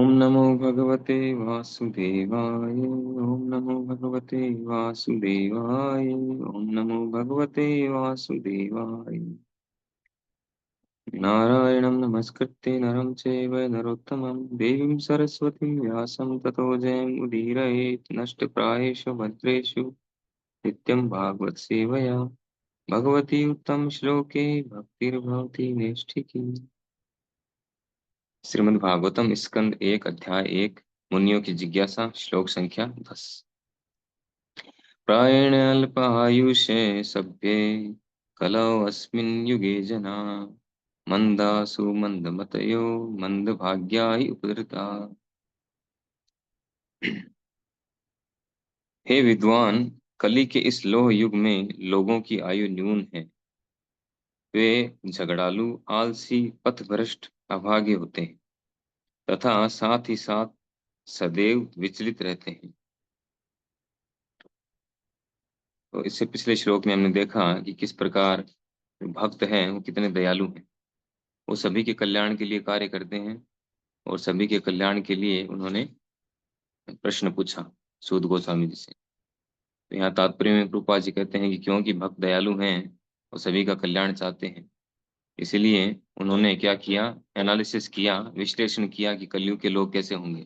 ओम नमो भगवते वासुदेवाय। ओम नमो भगवते वासुदेवाय। ओम नमो भगवते वासुदेवाय। नारायणं नमस्कृत्य नरं चैव नरोत्तमं देवीं सरस्वतीं व्यासं ततो जयमुदीरयेत्। नष्टप्रायेषु भद्रेषु नित्यं भागवत सेवया भगवती उत्तम श्लोके भक्तिर्भवति नैष्ठिकी। श्रीमद् भागवतम स्कंद एक अध्याय एक। मुनियों की जिज्ञासा। श्लोक संख्या 10। प्रायेण अल्पायुषे सभ्ये कलौ अस्मिन् युगे जना मंदासु मंदमतयो मंदभाग्या हि उपद्रुता। हे विद्वान, कली के इस लोह युग में लोगों की आयु न्यून है। वे झगड़ालू, आलसी, पथभ्रष्ट, अभागे होते हैं तथा साथ ही साथ सदैव विचलित रहते हैं। तो इससे पिछले श्लोक में हमने देखा कि किस प्रकार भक्त हैं वो कितने दयालु हैं। वो सभी के कल्याण के लिए कार्य करते हैं और सभी के कल्याण के लिए उन्होंने प्रश्न पूछा सूत गोस्वामी जी से। तो यहाँ तात्पर्य में प्रभुपाद जी कहते हैं कि क्योंकि भक्त दयालु हैं और सभी का कल्याण चाहते हैं, इसलिए उन्होंने क्या किया, एनालिसिस किया, विश्लेषण किया कि कलयुग के लोग कैसे होंगे।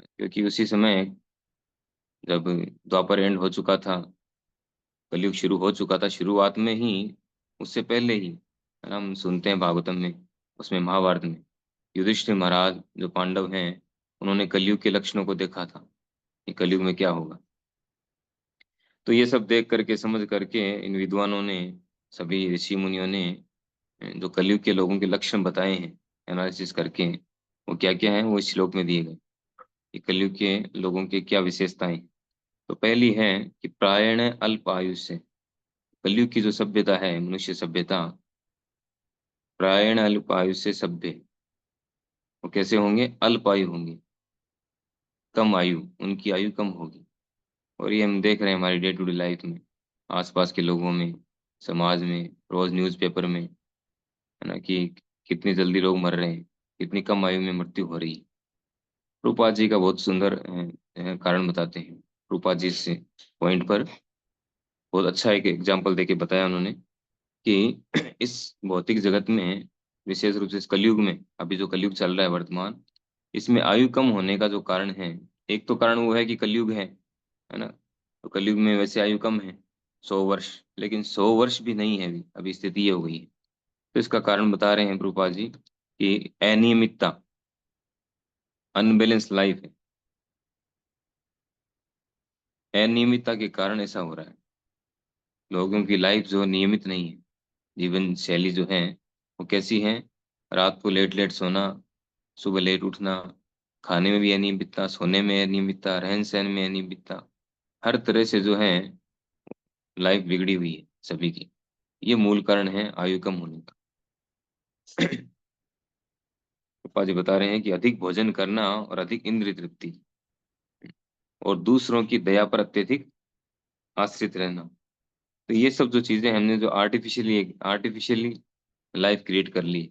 क्योंकि उसी समय जब द्वापर एंड हो चुका था, कलयुग शुरू हो चुका था, शुरुआत में ही, उससे पहले ही, है ना, हम सुनते हैं भागवतम में, उसमें महाभारत में युधिष्ठिर महाराज जो पांडव हैं उन्होंने कलयुग के लक्षणों को देखा था कि कलयुग में क्या होगा। तो ये सब देख करके समझ करके इन विद्वानों ने, सभी ऋषि मुनियों ने जो कलयुग के लोगों के लक्षण बताए हैं एनालिसिस करके, वो क्या क्या है वो इस श्लोक में दिए गए कि कलयुग के लोगों की क्या विशेषताएं। तो पहली है कि प्रायण अल्प आयु से। कलयुग की जो सभ्यता है, मनुष्य सभ्यता, प्रायण अल्प आयु से सभ्य, वो कैसे होंगे, अल्प आयु होंगे, कम आयु, उनकी आयु कम होगी। और ये हम देख रहे हैं हमारी डे टू डे लाइफ में, आसपास के लोगों में, समाज में, रोज न्यूज़पेपर में, है ना, कि कितनी जल्दी लोग मर रहे हैं, कितनी कम आयु में मृत्यु हो रही है। रूपा जी का बहुत सुंदर कारण बताते हैं। रूपा जी से पॉइंट पर बहुत अच्छा एक एग्जाम्पल देके बताया उन्होंने कि इस भौतिक जगत में, विशेष रूप से इस कलयुग में, अभी जो कलयुग चल रहा है वर्तमान, इसमें आयु कम होने का जो कारण है, एक तो कारण वो है कि कलयुग है ना। तो कलयुग में वैसे आयु कम है, 100 वर्ष, लेकिन 100 वर्ष भी नहीं है अभी स्थिति ये हो गई है। तो इसका कारण बता रहे हैं प्रभुपाद जी कि अनियमितता, अनबैलेंस लाइफ है। अनियमितता के कारण ऐसा हो रहा है, लोगों की लाइफ जो नियमित नहीं है, जीवन शैली जो है वो कैसी है, रात को लेट लेट सोना, सुबह लेट उठना, खाने में भी अनियमितता, सोने में अनियमितता, रहन सहन में अनियमितता, हर तरह से जो है लाइफ बिगड़ी हुई है सभी की। ये मूल कारण है आयु कम होने का। पापा जी बता रहे हैं कि अधिक भोजन करना और अधिक इंद्रिय तृप्ति और दूसरों की दया पर अत्यधिक आश्रित रहना, तो ये सब जो चीजें हमने जो आर्टिफिशियली आर्टिफिशियली लाइफ क्रिएट कर ली।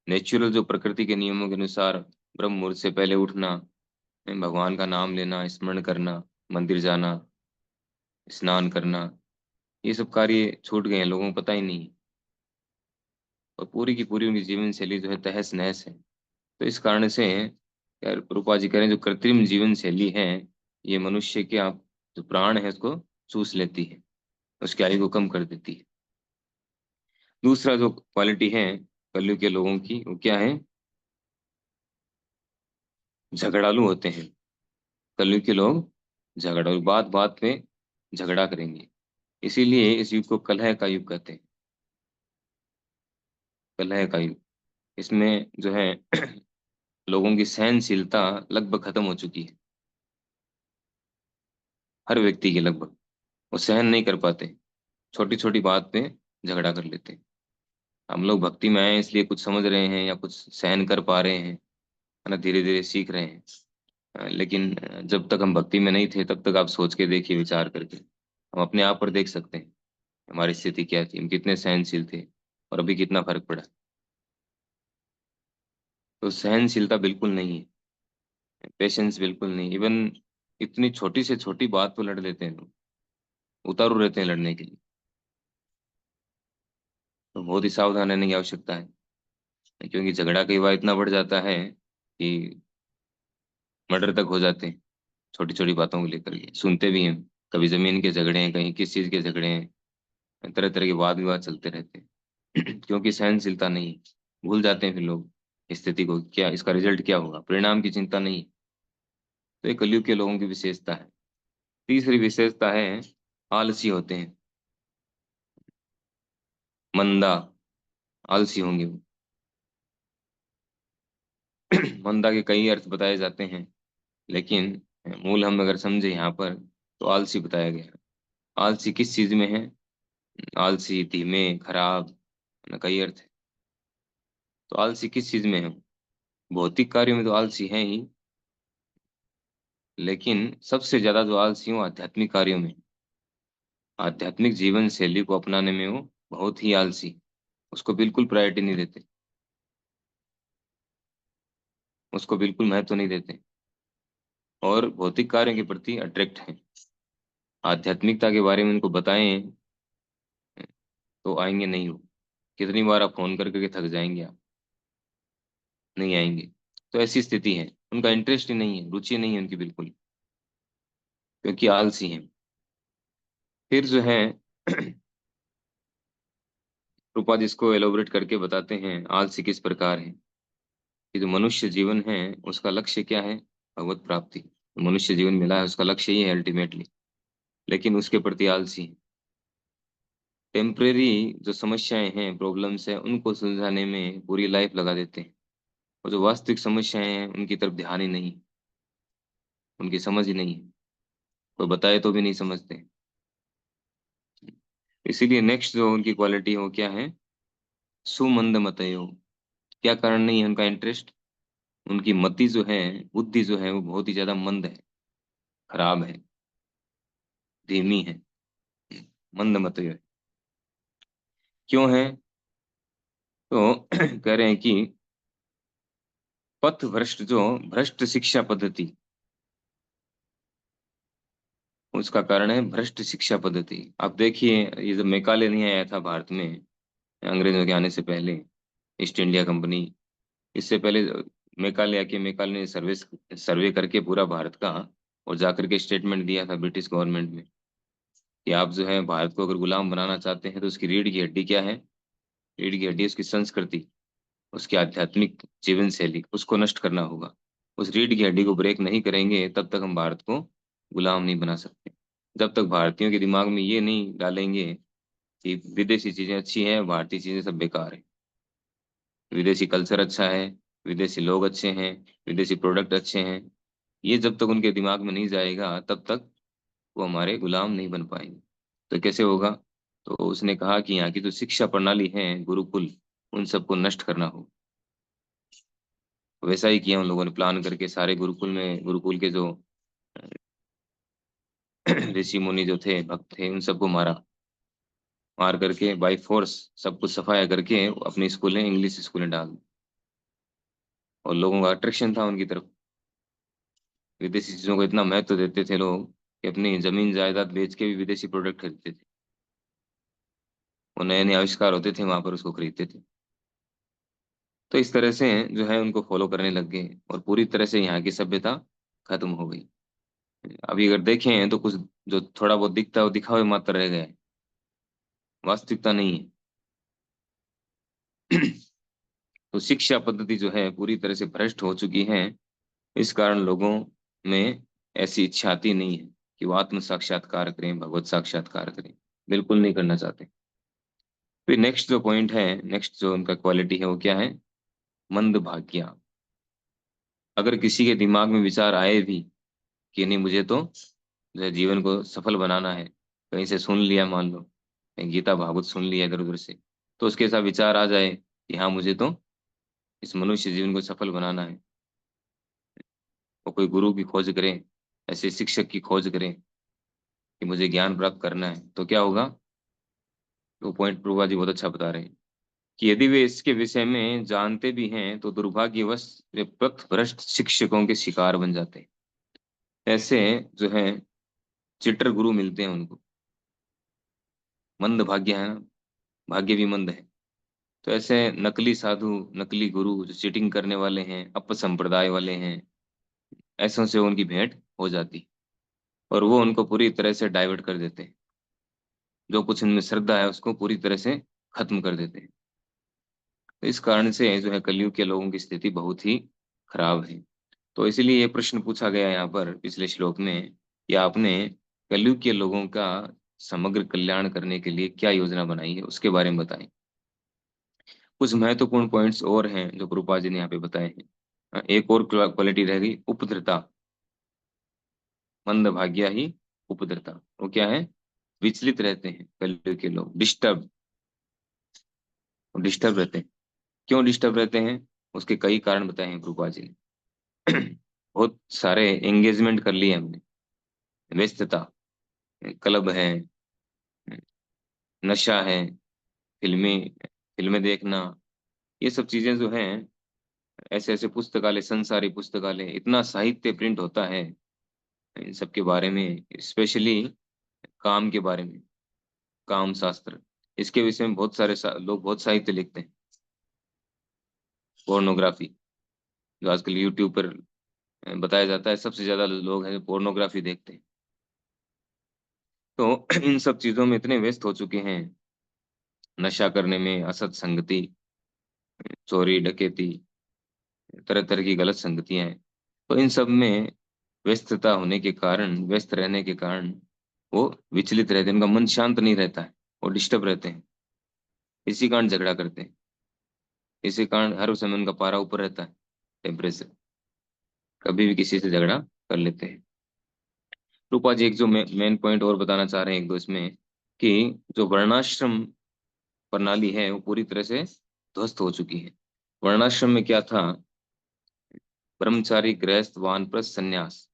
नेचुरल जो प्रकृति के नियमों के अनुसार ब्रह्म मुहूर्त से पहले उठना, भगवान का नाम लेना, स्मरण करना, मंदिर जाना, स्नान करना, ये सब कार्य छूट गए हैं, लोगों को पता ही नहीं है। और पूरी की पूरी उनकी जीवन शैली जो है तहस नहस है। तो इस कारण से यार रूपा जी कह रहे हैं जो कृत्रिम जीवन शैली है, ये मनुष्य के आप जो प्राण है उसको चूस लेती है, उसकी आयु को कम कर देती है। दूसरा जो क्वालिटी है कलयुग के लोगों की, वो क्या है, झगड़ालू होते हैं। कलयुग के लोग झगड़ालू, बात बात पे झगड़ा करेंगे। इसीलिए इस युग को कलह का युग कहते हैं। कलह का युग, इसमें जो है लोगों की सहनशीलता लगभग खत्म हो चुकी है। हर व्यक्ति की लगभग, वो सहन नहीं कर पाते, छोटी छोटी बात पे झगड़ा कर लेते हैं। हम लोग भक्ति में आए हैं इसलिए कुछ समझ रहे हैं या कुछ सहन कर पा रहे हैं, है ना, धीरे धीरे सीख रहे हैं। लेकिन जब तक हम भक्ति में नहीं थे तब तक आप सोच के देखिए, विचार करके हम अपने आप पर देख सकते हैं हमारी स्थिति क्या थी, हम कितने सहनशील थे और अभी कितना फर्क पड़ा। तो सहनशीलता बिल्कुल नहीं है। पेशेंस बिल्कुल नहीं। इवन इतनी छोटी से छोटी बात पर लड़ लेते हैं लोग, उतारू रहते हैं लड़ने के लिए। तो बहुत ही सावधान रहने की आवश्यकता है, क्योंकि झगड़ा कई बार इतना बढ़ जाता है कि मर्डर तक हो जाते हैं छोटी छोटी बातों को लेकर के। सुनते भी हैं, कभी जमीन के झगड़े हैं, कहीं किस चीज के झगड़े हैं, तरह तरह के वाद विवाद चलते रहते हैं। क्योंकि सहनशीलता नहीं है। भूल जाते हैं फिर लोग स्थिति को, क्या इसका रिजल्ट क्या होगा, परिणाम की चिंता नहीं। तो ये कलयुग के लोगों की विशेषता है। तीसरी विशेषता है, आलसी होते हैं। मंदा, आलसी होंगे वो। मंदा के कई अर्थ बताए जाते हैं, लेकिन मूल हम अगर समझे यहाँ पर, तो आलसी बताया गया है। आलसी किस चीज में है? आलसी, धीमे, खराब, न कई अर्थ है। तो आलसी किस चीज में है? भौतिक कार्यों में तो आलसी है ही, लेकिन सबसे ज्यादा जो आलसी हो आध्यात्मिक कार्यों में। आध्यात्मिक जीवन शैली को अपनाने में वो बहुत ही आलसी, उसको बिल्कुल प्रायोरिटी नहीं देते, उसको बिल्कुल महत्व नहीं देते, और भौतिक कार्यों के प्रति अट्रैक्ट हैं। आध्यात्मिकता के बारे में उनको बताएं तो आएंगे नहीं वो। कितनी बार आप फोन करके थक जाएंगे आप, नहीं आएंगे। तो ऐसी स्थिति है, उनका इंटरेस्ट ही नहीं है, रुचि नहीं है उनकी बिल्कुल, क्योंकि आलसी हैं। फिर जो है रूपा जिसको एलोबरेट करके बताते हैं आलसी किस प्रकार है, कि जो मनुष्य जीवन है उसका लक्ष्य क्या है? भगवत प्राप्ति। मनुष्य जीवन मिला है, उसका लक्ष्य ये है अल्टीमेटली, लेकिन उसके प्रति आलसी है। टेम्परेरी जो समस्याएं हैं, प्रॉब्लम्स हैं, उनको सुलझाने में पूरी लाइफ लगा देते हैं, और जो वास्तविक समस्याएं हैं उनकी तरफ ध्यान ही नहीं, उनकी समझ ही नहीं है। कोई बताए तो भी नहीं समझते। इसीलिए नेक्स्ट जो उनकी क्वालिटी है वो क्या है? सुमंद मतयो। क्या कारण नहीं है उनका इंटरेस्ट? उनकी मति जो है, बुद्धि जो है वो बहुत ही ज्यादा मंद है, खराब है, धीमी है, मंद मतयो है। क्यों है? तो कह रहे हैं कि पथ भ्रष्ट, जो भ्रष्ट शिक्षा पद्धति, उसका कारण है भ्रष्ट शिक्षा पद्धति। आप देखिए, ये जब मैकाले नहीं आया था भारत में, अंग्रेजों के आने से पहले, ईस्ट इंडिया कंपनी, इससे पहले मैकाले आके मैकाले ने सर्वे करके पूरा भारत का, और जाकर के स्टेटमेंट दिया था ब्रिटिश गवर्नमेंट में, कि आप जो है भारत को अगर गुलाम बनाना चाहते हैं तो उसकी रीढ़ की हड्डी क्या है? रीढ़ की हड्डी उसकी संस्कृति, उसकी आध्यात्मिक जीवन शैली, उसको नष्ट करना होगा। उस रीढ़ की हड्डी को ब्रेक नहीं करेंगे तब तक हम भारत को गुलाम नहीं बना सकते। जब तक भारतीयों के दिमाग में ये नहीं डालेंगे कि विदेशी चीजें अच्छी हैं, भारतीय चीजें सब बेकार है, विदेशी कल्चर अच्छा है, विदेशी लोग अच्छे हैं, विदेशी प्रोडक्ट अच्छे हैं, ये जब तक उनके दिमाग में नहीं जाएगा तब तक वो हमारे गुलाम नहीं बन पाएंगे। तो कैसे होगा? तो उसने कहा कि यहाँ की जो शिक्षा प्रणाली है, गुरुकुल, उन सबको नष्ट करना हो। वैसा ही किया उन लोगों ने, प्लान करके सारे गुरुकुल में, गुरुकुल के जो ऋषि मुनि जो थे, भक्त थे, उन सबको मारा। मार करके बाई फोर्स सब कुछ सफाया करके अपनी स्कूलें, इंग्लिश स्कूलें डाल दी। और लोगों का अट्रैक्शन था उनकी तरफ, विदेशी चीजों को इतना महत्व देते थे लोग कि अपनी जमीन जायदाद बेच के भी विदेशी प्रोडक्ट खरीदते थे। वो नए नए आविष्कार होते थे वहां पर, उसको खरीदते थे। तो इस तरह से जो है उनको फॉलो करने लग गए, और पूरी तरह से यहाँ की सभ्यता खत्म हो गई। अभी अगर देखें तो कुछ जो थोड़ा बहुत दिखता है वो दिखावे मात्र रह गया है, वास्तविकता नहीं है। तो शिक्षा पद्धति जो है पूरी तरह से भ्रष्ट हो चुकी है। इस कारण लोगों में ऐसी इच्छा आती नहीं है कि वो आत्म साक्षात्कार करें, भगवत साक्षात्कार करें, बिल्कुल नहीं करना चाहते। फिर नेक्स्ट जो पॉइंट है, नेक्स्ट जो उनका क्वालिटी है वो क्या है? मंद भाग्य। अगर किसी के दिमाग में विचार आए भी कि नहीं मुझे तो जो है जीवन को सफल बनाना है, कहीं से सुन लिया, मान लो कहीं गीता भागवत सुन लिया इधर उधर से, तो उसके साथ विचार आ जाए कि हाँ मुझे तो इस मनुष्य जीवन को सफल बनाना है, वो कोई गुरु की खोज करें, ऐसे शिक्षक की खोज करें कि मुझे ज्ञान प्राप्त करना है, तो क्या होगा? तो पॉइंट प्रभा जी बहुत अच्छा बता रहे हैं कि यदि वे इसके विषय में जानते भी हैं तो दुर्भाग्यवश वे पथभ्रष्ट शिक्षकों के शिकार बन जाते हैं। ऐसे जो है चिटर गुरु मिलते हैं उनको, मंद भाग्य है ना, भाग्य भी मंद है। तो ऐसे नकली साधु, नकली गुरु जो चीटिंग करने वाले हैं, अपसंप्रदाय वाले हैं, ऐसों से उनकी भेंट हो जाती और वो उनको पूरी तरह से डाइवर्ट कर देते हैं। जो कुछ उनमें श्रद्धा है उसको पूरी तरह से खत्म कर देते हैं। तो इस कारण से जो है कलयुग के लोगों की स्थिति बहुत ही खराब है। तो इसीलिए ये प्रश्न पूछा गया यहाँ पर पिछले श्लोक में कि आपने कलयुग के लोगों का समग्र कल्याण करने के लिए क्या योजना बनाई है, उसके बारे में बताएं। कुछ महत्वपूर्ण पॉइंट्स और हैं जो प्रभुपाद जी ने यहाँ पे बताए हैं। एक और क्वालिटी रह गई उपद्रता, मंद भाग्या ही उपद्रता। वो क्या है? विचलित रहते हैं कलयुग के लोग, डिस्टर्ब डिस्टर्ब रहते हैं। क्यों डिस्टर्ब रहते हैं? उसके कई कारण बताए हैं प्रभुपाद जी ने। बहुत सारे एंगेजमेंट कर लिए हमने, व्यस्तता, क्लब है, नशा है, फिल्में फिल्में देखना, ये सब चीजें जो हैं, ऐसे ऐसे पुस्तकालय, संसारी पुस्तकालय, इतना साहित्य प्रिंट होता है इन सब के बारे में, स्पेशली काम के बारे में, काम शास्त्र, इसके विषय में बहुत सारे लोग बहुत साहित्य लिखते हैं। पोर्नोग्राफी जो आजकल यूट्यूब पर बताया जाता है, सबसे ज्यादा लोग हैं जो पोर्नोग्राफी देखते हैं। तो इन सब चीजों में इतने व्यस्त हो चुके हैं, नशा करने में, असत संगति, चोरी डकैती, तरह तरह की गलत संगतियां हैं। तो इन सब में व्यस्तता होने के कारण, व्यस्त रहने के कारण वो विचलित रहते हैं, उनका मन शांत नहीं रहता है, वो डिस्टर्ब रहते हैं। इसी कारण झगड़ा करते हैं, इसी कारण हर समय उनका पारा ऊपर रहता है, टेम्परेचर, कभी भी किसी से झगड़ा कर लेते हैं। रूपा जी एक जो मेन पॉइंट और बताना चाह रहे हैं एक दो इसमें, कि जो वर्णाश्रम प्रणाली है वो पूरी तरह से ध्वस्त हो चुकी है। वर्णाश्रम में क्या था? ब्रह्मचारी, गृहस्थ, वानप्रस्थ, संन्यास,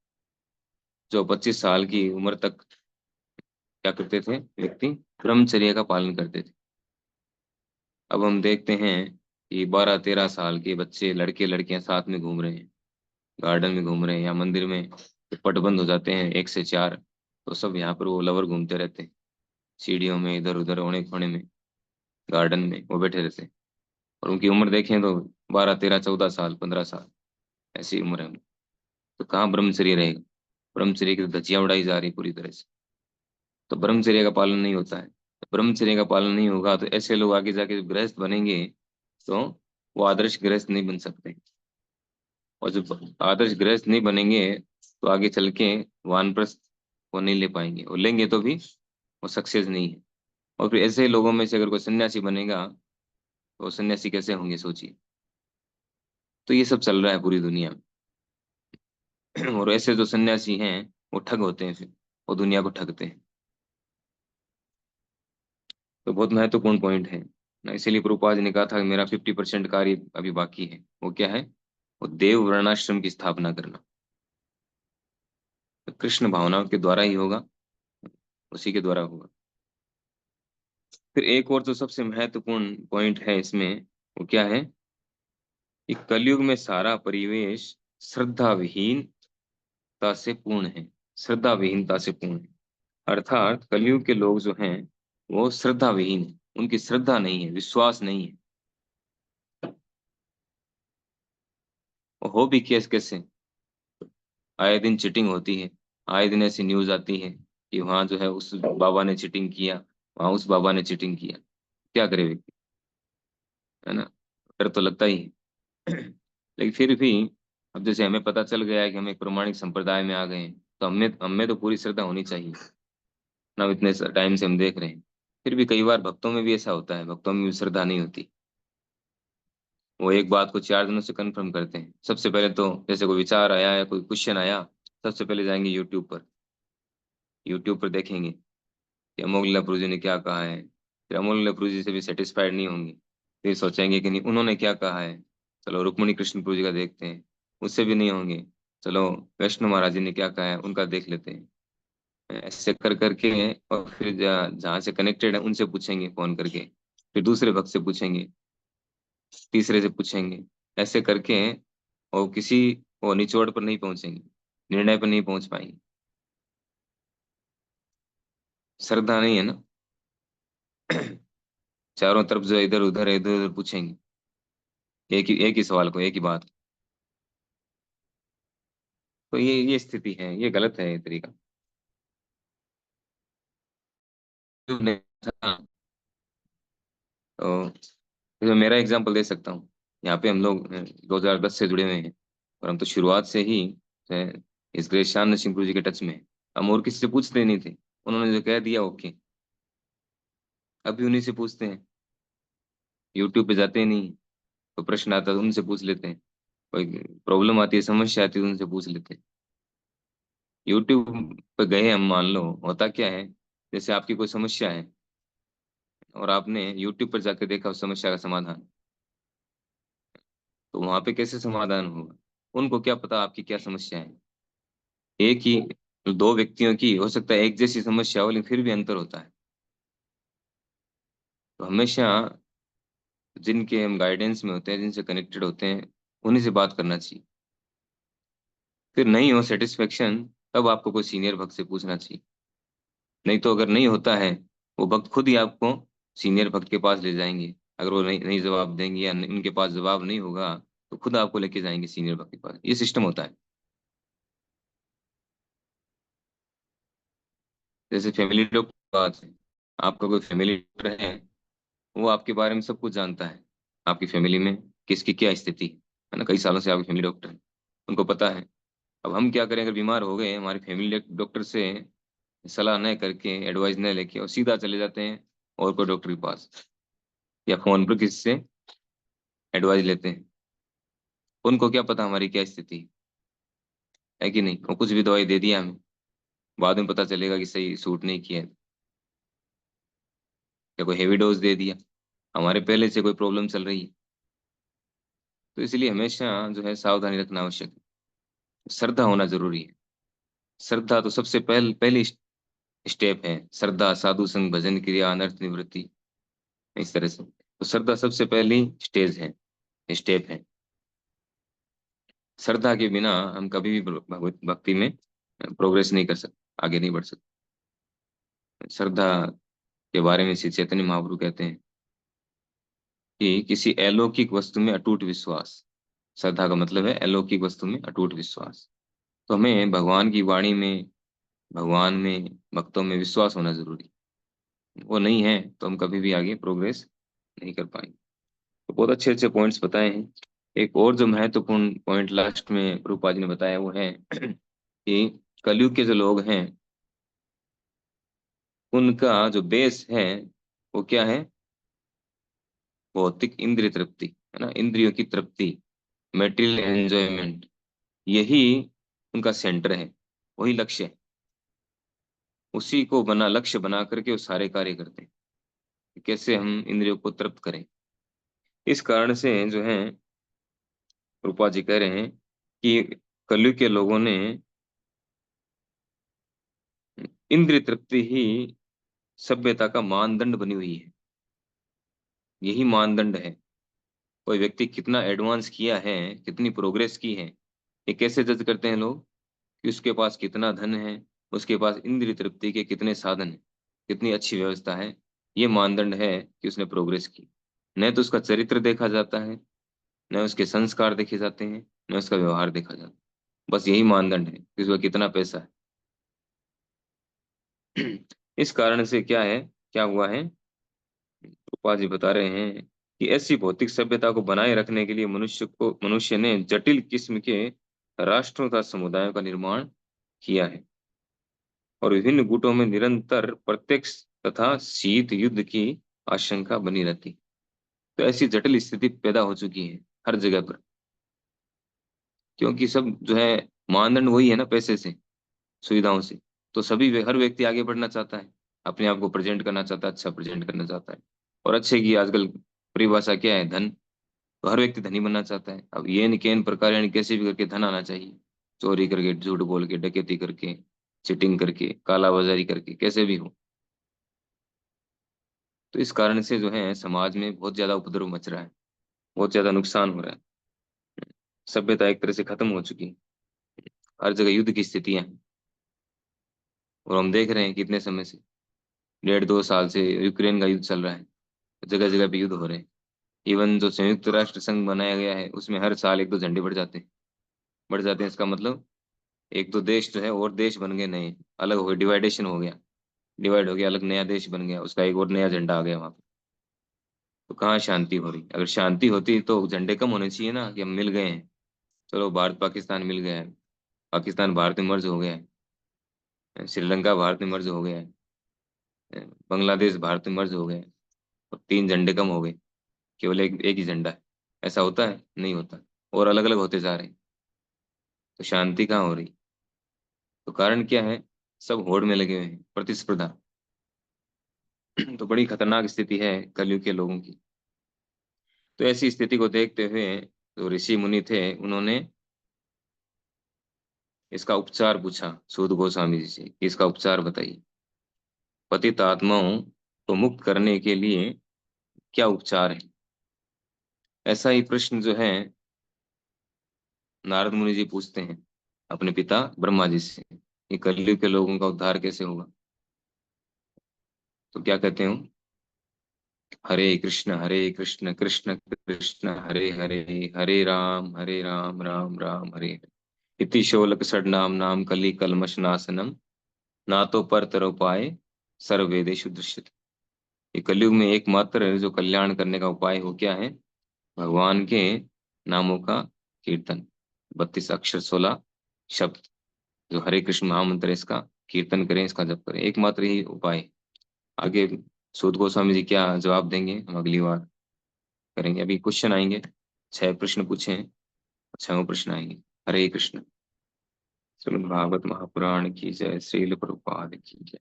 जो 25 साल की उम्र तक क्या करते थे व्यक्ति? ब्रह्मचर्य का पालन करते थे। अब हम देखते हैं कि 12-13 साल के बच्चे, लड़के लड़कियां साथ में घूम रहे हैं, गार्डन में घूम रहे हैं या मंदिर में, पट बंद हो जाते हैं 1 से 4, तो सब यहाँ पर वो लवर घूमते रहते हैं, सीढ़ियों में, इधर उधर, कोने कोने में, गार्डन में वो बैठे रहते हैं। और उनकी उम्र देखें तो 12-13-14 साल, 15 साल, ऐसी उम्र है उनकी। तो कहाँ ब्रह्मचर्य रहेगा? ब्रह्मचर्य की तो धज्जियां उड़ाई जा रही पूरी तरह से। तो ब्रह्मचर्य का पालन नहीं होता है। तो ब्रह्मचर्य का पालन नहीं होगा तो ऐसे लोग आगे जाके जब गृहस्थ बनेंगे तो वो आदर्श गृहस्थ नहीं बन सकते। और जब आदर्श गृहस्थ नहीं बनेंगे तो आगे चल के वानप्रस्थ वो नहीं ले पाएंगे, और लेंगे तो भी वो सक्सेस नहीं है। और फिर ऐसे लोगों में से अगर कोई सन्यासी बनेगा तो सन्यासी कैसे होंगे, सोचिए। तो ये सब चल रहा है पूरी दुनिया में। और ऐसे जो सन्यासी हैं वो ठग होते हैं, फिर वो दुनिया को ठगते हैं। तो बहुत महत्वपूर्ण पॉइंट है ना, इसीलिए प्रभुपाद जी ने कहा था कि मेरा 50% कार्य अभी बाकी है। वो क्या है? वो देव वर्णाश्रम की स्थापना करना। तो कृष्ण भावना के द्वारा ही होगा, उसी के द्वारा होगा। फिर एक और जो सबसे महत्वपूर्ण पॉइंट है इसमें, वो क्या है? कि कलयुग में सारा परिवेश श्रद्धा विहीनता से पूर्ण है, श्रद्धा विहीनता से पूर्ण है। अर्थात कलयुग के लोग जो हैं वो श्रद्धा विहीन है, उनकी श्रद्धा नहीं है, विश्वास नहीं है। वो हो भी कैसे? आए दिन चीटिंग होती है, आए दिन ऐसी न्यूज आती है कि वहां जो है उस बाबा ने चीटिंग किया, वहां उस बाबा ने चीटिंग किया। क्या करे व्यक्ति, है ना? डर तो लगता ही है। लेकिन फिर भी अब जैसे हमें पता चल गया है कि हम एक प्रमाणिक संप्रदाय में आ गए हैं, तो हमें तो पूरी श्रद्धा होनी चाहिए ना, इतने टाइम से हम देख रहे हैं। फिर भी कई बार भक्तों में भी ऐसा होता है, भक्तों में भी श्रद्धा नहीं होती। वो एक बात को 4 दिनों से कंफर्म करते हैं। सबसे पहले तो जैसे कोई विचार आया या कोई क्वेश्चन आया, सबसे पहले जाएंगे यूट्यूब पर, यूट्यूब पर देखेंगे कि अमोघ प्रभु जी ने क्या कहा है। फिर अमोघ प्रभु जी से भी सेटिस्फाइड नहीं होंगे, फिर सोचेंगे कि नहीं उन्होंने क्या कहा है, चलो रुक्मणी कृष्ण प्रभु जी का देखते हैं। उससे भी नहीं होंगे, चलो वैष्णव महाराज जी ने क्या कहा है उनका देख लेते हैं। ऐसे कर करके, और फिर जहाँ जहाँ से कनेक्टेड है उनसे पूछेंगे फोन करके, फिर दूसरे भक्त से पूछेंगे। तीसरे से पूछेंगे, ऐसे करके वो किसी वो निचोड़ पर नहीं पहुंचेंगे, निर्णय पर नहीं पहुंच पाएंगे। श्रद्धा नहीं है ना। चारों तरफ जो इधर उधर पूछेंगे एक ही सवाल को, एक ही बात। तो ये स्थिति है, ये गलत है ये तरीका। तो तो तो मेरा एग्जांपल दे सकता हूँ। यहाँ पे हम लोग 2010 से जुड़े हुए हैं, और हम तो शुरुआत से ही अ, इस ग्रेट शान सिंह गुरु जी के टच में हैं। हम और किसी से पूछते नहीं थे, उन्होंने जो कह दिया ओके। अभी उन्हीं से पूछते हैं, यूट्यूब पे जाते ही नहीं। तो प्रश्न आता है तो उनसे पूछ लेते हैं, कोई प्रॉब्लम आती है, समस्या आती है तो उनसे पूछ लेते हैं। यूट्यूब पे गए हम, मान लो होता क्या है, जैसे आपकी कोई समस्या है और आपने यूट्यूब पर जाके देखा उस समस्या का समाधान, तो वहां पे कैसे समाधान होगा? उनको क्या पता आपकी क्या समस्या है। एक ही दो व्यक्तियों की हो सकता है एक जैसी समस्या हो, लेकिन फिर भी अंतर होता है। तो हमेशा जिनके हम गाइडेंस में होते हैं, जिनसे कनेक्टेड होते हैं, उन्हीं से बात करना चाहिए। फिर नहीं हो सेटिस्फेक्शन, तब आपको कोई सीनियर भक्त से पूछना चाहिए। नहीं तो अगर नहीं होता है, वो भक्त खुद ही आपको सीनियर भक्त के पास ले जाएंगे। अगर वो नहीं जवाब देंगे या उनके पास जवाब नहीं होगा, तो खुद आपको लेके जाएंगे सीनियर भक्त के पास। ये सिस्टम होता है। जैसे फैमिली डॉक्टर की बात है, आपका कोई फैमिली डॉक्टर है, वो आपके बारे में सब कुछ जानता है। आपकी फैमिली में किसकी क्या स्थिति है ना, कई सालों से आपकी फैमिली डॉक्टर है, उनको पता है। अब हम क्या करें, अगर बीमार हो गए, हमारी फैमिली डॉक्टर से सलाह न करके, एडवाइस न लेके, और सीधा चले जाते हैं और कोई डॉक्टर के पास, या फोन पर किसी से एडवाइस लेते हैं। उनको क्या पता हमारी क्या स्थिति है कि नहीं। वो कुछ भी दवाई दे दिया हमें, बाद में पता चलेगा कि सही सूट नहीं किया है, या कोई हेवी डोज दे दिया, हमारे पहले से कोई प्रॉब्लम चल रही है। तो इसलिए हमेशा जो है सावधानी रखना आवश्यक है। श्रद्धा होना जरूरी है। श्रद्धा तो सबसे पहली स्टेप है। श्रद्धा साधु संग भजन क्रिया अनर्थ निवृत्ति, इस तरह से। तो श्रद्धा सबसे पहली स्टेज है, स्टेप है। श्रद्धा के बिना हम कभी भी भगवत भक्ति में प्रोग्रेस नहीं कर सकते, आगे नहीं बढ़ सकते। श्रद्धा के बारे में श्री चैतन्य महाप्रभु कहते हैं कि किसी अलौकिक वस्तु में अटूट विश्वास। श्रद्धा का मतलब है अलौकिक वस्तु में अटूट विश्वास। तो हमें भगवान की वाणी में, भगवान में, भक्तों में विश्वास होना जरूरी। वो नहीं है तो हम कभी भी आगे प्रोग्रेस नहीं कर पाएंगे। तो बहुत अच्छे अच्छे पॉइंट्स बताए हैं। एक और जो महत्वपूर्ण पॉइंट लास्ट में रूपा जी ने बताया वो है कि कलयुग के जो लोग हैं, उनका जो बेस है वो क्या है? भौतिक इंद्रिय तृप्ति, है ना, इंद्रियों की तृप्ति, मेटेरियल एंजॉयमेंट, यही उनका सेंटर है, वही लक्ष्य है। उसी को बना लक्ष्य बना करके वो सारे कार्य करते हैं कि कैसे हम इंद्रियों को तृप्त करें। इस कारण से जो है रूपा जी कह रहे हैं कि कलयुग के लोगों ने इंद्रिय तृप्ति ही सभ्यता का मानदंड बनी हुई है। यही मानदंड है। कोई व्यक्ति कितना एडवांस किया है, कितनी प्रोग्रेस की है, ये कैसे जज करते हैं लोग? कि उसके पास कितना धन है, उसके पास इंद्रिय तृप्ति के कितने साधन है, कितनी अच्छी व्यवस्था है। ये मानदंड है कि उसने प्रोग्रेस की। न तो उसका चरित्र देखा जाता है, न उसके संस्कार देखे जाते हैं, न उसका व्यवहार देखा जाता है। बस यही मानदंड है कि उसका कितना पैसा है। इस कारण से क्या है, क्या हुआ है, गोपाल जी बता रहे हैं कि ऐसी भौतिक सभ्यता को बनाए रखने के लिए मनुष्य ने जटिल किस्म के राष्ट्रों तथा समुदायों का निर्माण किया है, और विभिन्न गुटों में निरंतर प्रत्यक्ष तथा शीत युद्ध की आशंका बनी रहती। तो ऐसी जटिल स्थिति पैदा हो चुकी है हर जगह पर, क्योंकि सब जो है मानदंड वही है ना, पैसे से, सुविधाओं से। तो हर व्यक्ति आगे बढ़ना चाहता है, अपने आप को प्रेजेंट करना चाहता है, अच्छा प्रेजेंट करना चाहता है। और अच्छे की आजकल परिभाषा क्या है? धन। तो हर व्यक्ति धनी बनना चाहता है। अब ये नहीं केन प्रकार यानी कैसे भी करके धन आना चाहिए, चोरी करके, झूठ बोल के, डकैती करके, चिटिंग करके, काला बाजारी करके, कैसे भी हो। तो इस कारण से जो है समाज में बहुत ज्यादा उपद्रव मच रहा है। बहुत ज्यादा नुकसान हो रहा है। सभ्यता एक तरह से खत्म हो चुकी है। हर जगह युद्ध की स्थितियां हैं। और हम देख रहे हैं कितने समय से, 1.5-2 साल से यूक्रेन का युद्ध चल रहा है। जगह जगह पे युद्ध हो रहे हैं। इवन जो संयुक्त राष्ट्र संघ बनाया गया है उसमें हर साल 1-2 झंडे बढ़ जाते हैं। बढ़ जाते हैं, इसका मतलब एक दो देश जो है और देश बन गए नए, अलग हो गए, डिवाइडेशन हो गया। डिवाइड हो गया, अलग नया देश बन गया, उसका एक और नया झंडा आ गया वहां पे। तो कहाँ शांति हो रही? अगर शांति होती तो झंडे कम होने चाहिए ना, कि हम मिल गए हैं। चलो भारत पाकिस्तान मिल गया है, पाकिस्तान भारत में मर्ज हो गया है, श्रीलंका भारत में मर्ज हो गया है, बांग्लादेश भारत में मर्ज हो गया है। और 3 झंडे कम हो गए, केवल एक एक ही झंडा है। ऐसा होता है? नहीं होता। और अलग अलग होते जा रहे हैं। तो शांति कहाँ हो रही? तो कारण क्या है? सब होड़ में लगे हुए हैं, प्रतिस्पर्धा। तो बड़ी खतरनाक स्थिति है कलयुग के लोगों की। तो ऐसी स्थिति को देखते हुए जो ऋषि मुनि थे उन्होंने इसका उपचार पूछा सूत गोस्वामी जी से कि इसका उपचार बताइए। पतित आत्माओं को मुक्त करने के लिए क्या उपचार है? ऐसा ही प्रश्न जो है नारद मुनि जी पूछते हैं अपने पिता ब्रह्मा जी से, कि कलयुग के लोगों का उद्धार कैसे होगा? तो क्या कहते हो? हरे कृष्ण कृष्ण कृष्ण हरे हरे, हरे राम राम राम हरे हरे। इति शोलक षडनाम नाम कली कलमश नाशनम, ना तो पर तरह पाए सर्ववेदेषु दृश्यते। ये कलयुग में एकमात्र जो कल्याण करने का उपाय हो क्या है? भगवान के नामों का कीर्तन। 32 अक्षर 16 शब्द जो हरे कृष्ण महामंत्र है, इसका कीर्तन करें, इसका जप करें, एकमात्र ही उपाय है। आगे सूत गोस्वामी जी क्या जवाब देंगे हम अगली बार करेंगे। अभी क्वेश्चन आएंगे, 6 प्रश्न पूछे हैं, 6वां प्रश्न आएंगे। हरे कृष्ण। श्रीमद् भागवत महापुराण की जय, श्रील प्रभुपाद की जय।